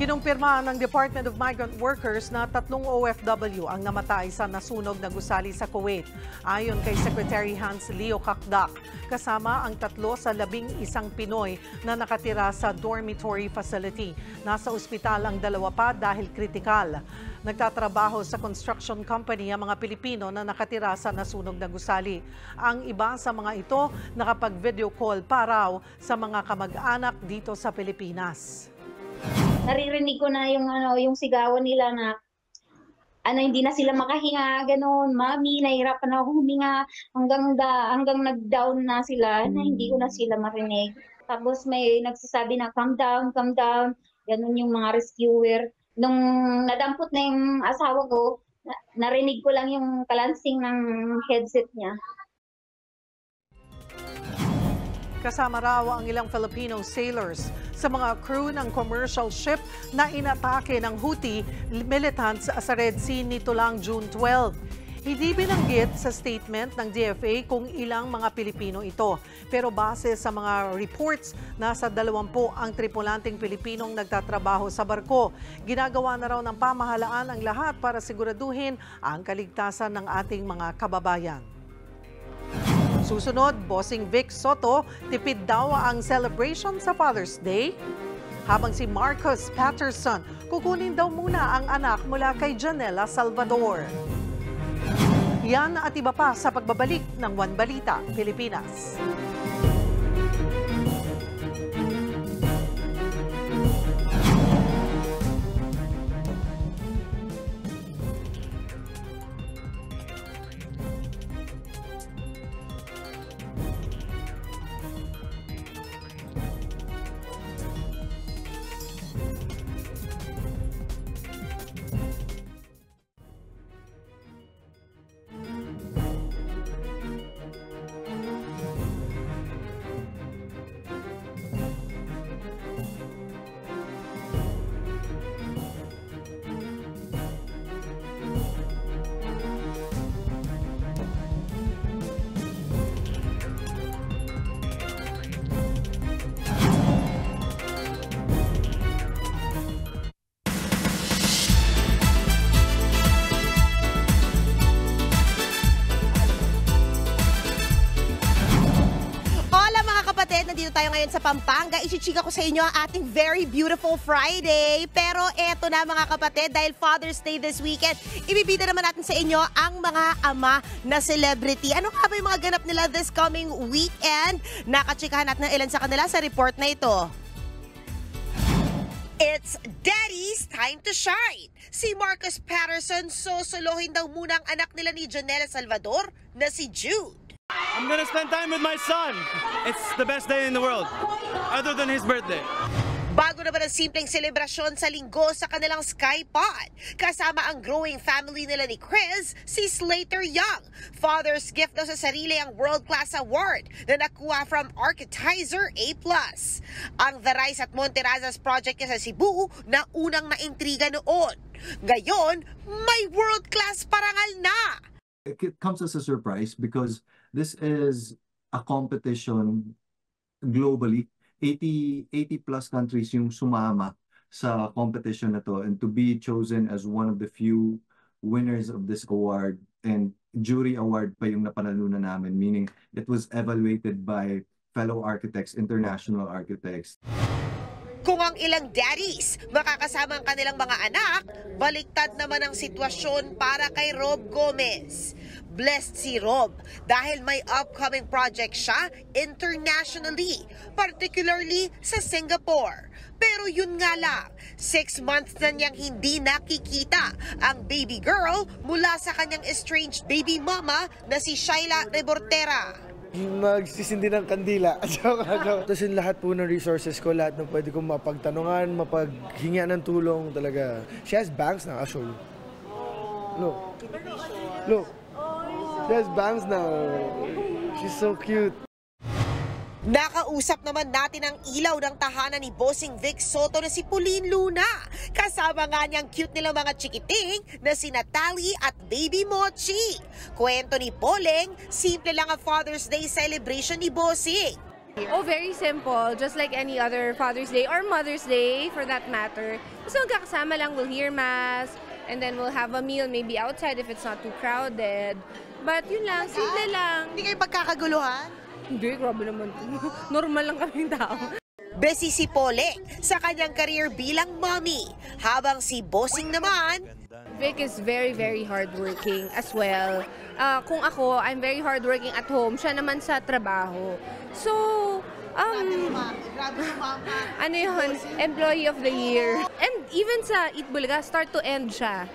Kinumpirma ng Department of Migrant Workers na 3 OFW ang namatay sa nasunog na gusali sa Kuwait. Ayon kay Secretary Hans Leo Kakdak, kasama ang 3 sa 11 Pinoy na nakatira sa dormitory facility. Nasa ospital ang 2 pa dahil kritikal. Nagtatrabaho sa construction company ang mga Pilipino na nakatira sa nasunog na gusali. Ang iba sa mga ito nakapag-video call pa raw sa mga kamag-anak dito sa Pilipinas. Naririnig ko na yung sigawan nila na hindi na sila makahinga, gano'n. Mami, nahihirapan na ako huminga hanggang nag-down na sila na hindi ko na sila marinig. Tapos may nagsasabi na calm down, gano'n yung mga rescuer. Nung nadampot na yung asawa ko, narinig ko lang yung kalansing ng headset niya. Kasama raw ang ilang Filipino sailors sa mga crew ng commercial ship na inatake ng Houthi militants sa Red Sea nito lang June 12. Hindi binanggit sa statement ng DFA kung ilang mga Pilipino ito. Pero base sa mga reports, nasa 20 ang tripulanteng Pilipinong nagtatrabaho sa barko. Ginagawa na raw ng pamahalaan ang lahat para siguraduhin ang kaligtasan ng ating mga kababayan. Susunod, Bossing Vic Soto, tipid daw ang celebration sa Father's Day. Habang si Marcus Patterson, kukunin daw muna ang anak mula kay Janela Salvador. Yan at iba pa sa pagbabalik ng One Balita, Pilipinas. Nandito tayo ngayon sa Pampanga. Ichichika ko sa inyo ang ating very beautiful Friday. Pero eto na mga kapatid, dahil Father's Day this weekend, ibibida naman natin sa inyo ang mga ama na celebrity. Ano nga ba yung mga ganap nila this coming weekend? Nakachikahan natin ng ilan sa kanila sa report na ito. It's Daddy's time to shine. Si Marcus Patterson, sosolohin daw muna ang anak nila ni Janela Salvador na si Jude. I'm gonna spend time with my son. It's the best day in the world, other than his birthday. Bago naman ang simpleng selebrasyon sa linggo sa kanilang Sky Pod. Kasama ang growing family nila ni Chris, si Slater Young. Father's gift daw sa sarili ang World Class Award na nakuha from Architizer A+. Ang The Rise at Monterazas project niya sa Cebu na unang naintriga noon. Ngayon, may World Class parangal na. It comes as a surprise because this is a competition globally. 80 plus countries yung sumama sa competition na to, and to be chosen as one of the few winners of this award, and jury award pa yung napanalunan namin, meaning it was evaluated by fellow architects, international architects. Kung ang ilang daddies makakasama ang kanilang mga anak, baliktad naman ang sitwasyon para kay Rob Gomez. Blessed si Rob dahil may upcoming project siya internationally, particularly sa Singapore. Pero yun nga lang, 6 months na niyang hindi nakikita ang baby girl mula sa kanyang estranged baby mama na si Shaila Rebortera. Magsisindi ng kandila. Tapos yung lahat po ng resources ko, lahat ng pwede kong mapagtanungan, mapaghingian ng tulong talaga. She has bangs now, I'll show you. Look. Look. She has bangs now. She's so cute. Nakausap naman natin ang ilaw ng tahanan ni Bossing Vic Soto na si Pauline Luna. Kasama nga niyang cute nilang mga chikiting na si Natalie at Baby Mochi. Kwento ni Poleng, simple lang ang Father's Day celebration ni Bossing. Oh, very simple. Just like any other Father's Day or Mother's Day for that matter. So magkakasama lang, we'll hear Mass, and then we'll have a meal maybe outside if it's not too crowded. But yun lang, simple lang. Hindi kayo pagkakaguluhan? Hindi, grabe naman. Normal lang kaming tao. Busy si Poleng sa kanyang career bilang mommy, habang si Bossing naman, Vic is very, very hardworking as well. Kung ako, I'm very hardworking at home. Siya naman sa trabaho. So, ano yun? Employee of the Year. And even sa Eat Bulaga, start to end siya.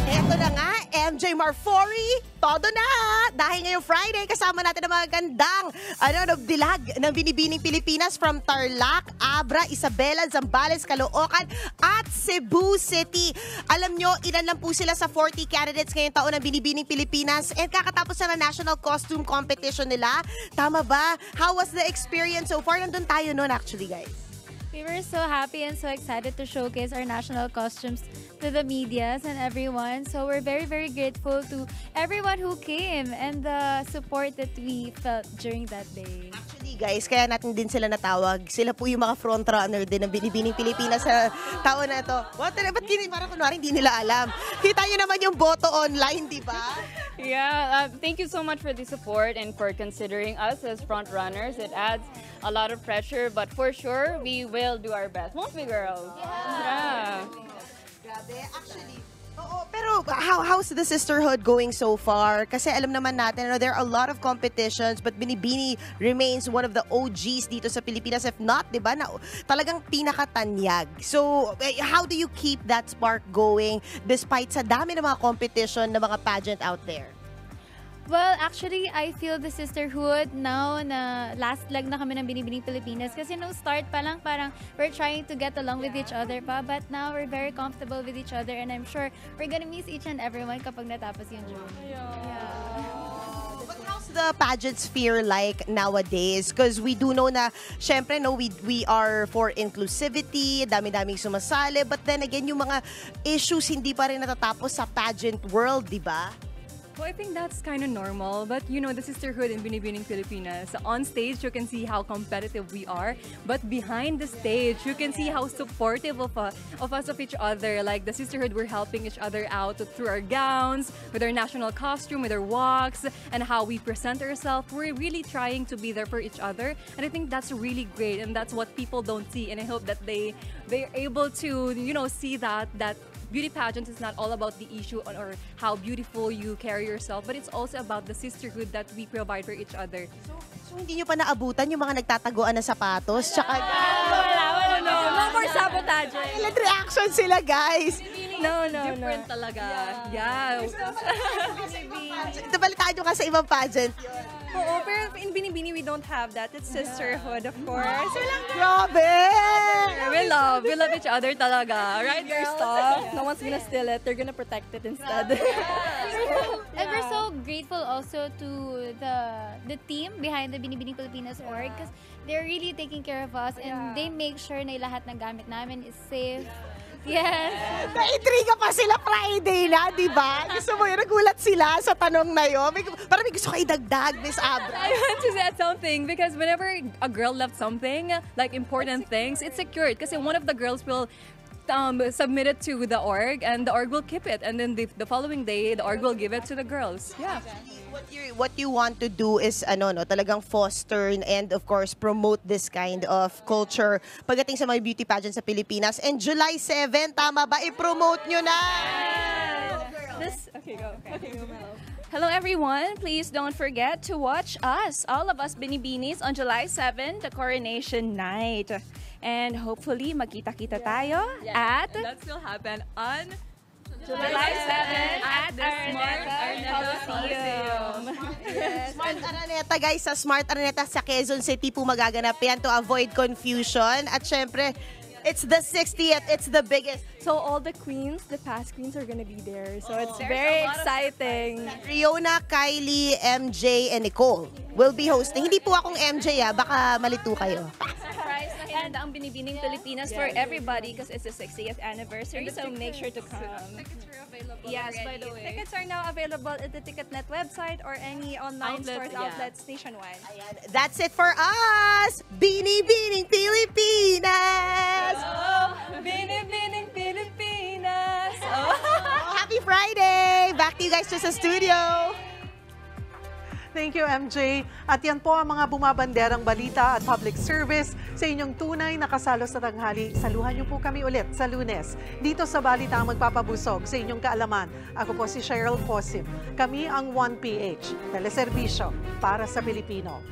Eto na nga, MJ Marfori, todo na! Dahil ngayong Friday, kasama natin ang mga gandang nagdilag ng Binibining Pilipinas from Tarlac, Abra, Isabela, Zambales, Caloocan at Cebu City. Alam nyo, ilan lang po sila sa 40 candidates ngayong taon ng Binibining Pilipinas, and kakatapos na national costume competition nila. Tama ba? How was the experience so far? Nandun tayo noon actually, guys. We were so happy and so excited to showcase our national costumes to the medias and everyone. So we're very, very grateful to everyone who came and the support that we felt during that day. Actually guys, kaya natin din sila natawag. Sila po yung mga frontrunner din ng Binibining Pilipinas sa taon na ito. Ba't parang kunwari hindi nila alam. Kita nyo naman yung boto online, di ba? Yeah, thank you so much for the support and for considering us as front runners. It adds a lot of pressure, but for sure, we will do our best. Won't we, girls? Yeah. Grabe, actually. Oo, pero how's the sisterhood going so far? Kasi alam naman natin, there are a lot of competitions, but Binibini remains one of the OGs dito sa Pilipinas. If not, di ba, na talagang pinakatanyag. So, how do you keep that spark going despite sa dami ng mga competition na mga pageant out there? Well, actually, I feel the sisterhood now na last leg na kami ng Binibining Pilipinas. Kasi nung start pa lang, parang we're trying to get along with each other pa. But now, we're very comfortable with each other. And I'm sure we're gonna miss each and everyone kapag natapos yung journey. But how's the pageant sphere like nowadays? Because we do know na, syempre, no, we are for inclusivity, dami-daming sumasali. But then again, yung mga issues hindi pa rin natatapos sa pageant world, di ba? Well, I think that's kind of normal, but you know, the sisterhood in Binibining Pilipinas, on stage you can see how competitive we are, but behind the stage you can see how supportive of us of each other. Like the sisterhood, we're helping each other out through our gowns, with our national costume, with our walks, and how we present ourselves. We're really trying to be there for each other, and I think that's really great, and that's what people don't see. And I hope that they're able to, you know, see that beauty pageants is not all about the issue or how beautiful you carry yourself, but it's also about the sisterhood that we provide for each other. So hindi nyo pa naabutan yung mga nagtataguan ng sapatos? Tsaka... Wala. No more sabotage. Silent reaction sila, guys. No. Different talaga. Yeah. Ito balitaan nyo ka sa ibang pageant yun. Oo, pero in Binibini, we don't have that. It's sisterhood, of course. Grabe! We love each other talaga. Right, your stuff. No one's gonna steal it. They're gonna protect it instead. And we're so grateful also to the team behind the Binibining Pilipinas org because they're really taking care of us and they make sure na lahat ng gamit namin is safe. Yes. Naintriga pa sila Friday na, di ba? Gusto mo yun, nagulat sila sa tanong na yun. Parang may gusto kayo dagdag, Miss Abra. I want to say something because whenever a girl left something, like important things, it's secured. Kasi one of the girls will submit it to the org and the org will keep it. And then the following day, the org will give it to the girls. Yeah. What you want to do is talagang foster and of course promote this kind of culture pagdating sa mga beauty pageant sa Pilipinas. And July 7, tama ba? I-promote nyo na! Okay, go, Melo. Hello everyone, please don't forget to watch us, all of us Binibinis, on July 7, the coronation night. And hopefully magkita-kita tayo at... That will happen on July 7 at the Smart Araneta Coliseum. Smart Araneta, guys, sa Smart Araneta sa Quezon City po magaganap yan to avoid confusion. At syempre, it's the 60th, it's the biggest. So all the queens, the past queens are gonna be there. So it's very exciting. Riona, Kylie, MJ, and Nicole will be hosting. Hindi po akong MJ, baka malito kayo. Surprise na hinanda ang Binibining Pilipinas for everybody because it's the 60th anniversary, so make sure to come. Tickets are available. Yes, by the way. Tickets are now available at the Ticketnet website or any online stores, outlets nationwide. That's it for us! Binibining Pilipinas! Oh, Binibining Pilipinas! Oh, happy Friday! Back to you guys to sa studio! Thank you, MJ. At yan po ang mga bumabanderang balita at public service sa inyong tunay na kasalo sa tanghali. Saluhan niyo po kami ulit sa Lunes dito sa Balita ang magpapabusog sa inyong kaalaman. Ako po si Cheryl Posim. Kami ang 1PH, teleserbisyo para sa Pilipino.